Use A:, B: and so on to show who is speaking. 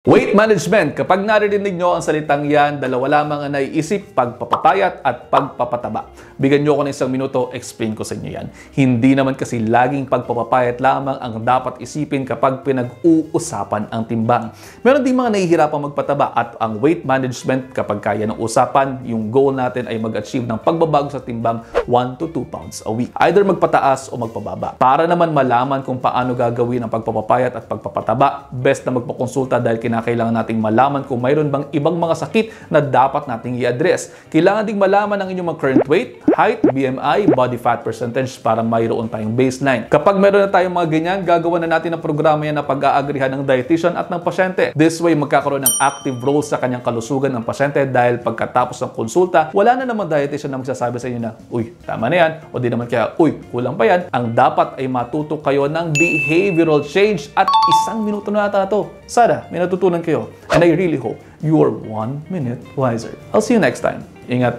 A: Weight management. Kapag narinig nyo ang salitang yan, dalawa lamang ang naiisip, pagpapapayat at pagpapataba. Bigyan nyo ako ng isang minuto, explain ko sa inyo yan. Hindi naman kasi laging pagpapapayat lamang ang dapat isipin kapag pinag-uusapan ang timbang. Meron din mga nahihirapang magpataba at ang weight management kapag kaya ng usapan, yung goal natin ay mag-achieve ng pagbabago sa timbang 1 to 2 pounds a week. Either magpataas o magpababa. Para naman malaman kung paano gagawin ang pagpapapayat at pagpapataba, best na magpakonsulta dahil kinakailangan nating malaman kung mayroon bang ibang mga sakit na dapat nating i-address. Kailangan ding malaman ang inyong current weight, height, BMI, body fat percentage para mayroon tayong baseline. Kapag mayroon na tayong mga ganyan, gagawa na natin ang programa yan na pag-aagrihan ng dietitian at ng pasyente. This way, magkakaroon ng active role sa kanyang kalusugan ng pasyente dahil pagkatapos ng konsulta, wala na naman dietitian na magsasabi sa inyo na, uy, tama na yan, o di naman kaya, uy, kulang pa yan. Ang dapat ay matuto kayo ng behavioral change at 1 minuto na ata ito. Sana, may natutunan kayo. And I really hope you are 1 minute wiser. I'll see you next time. Ingat!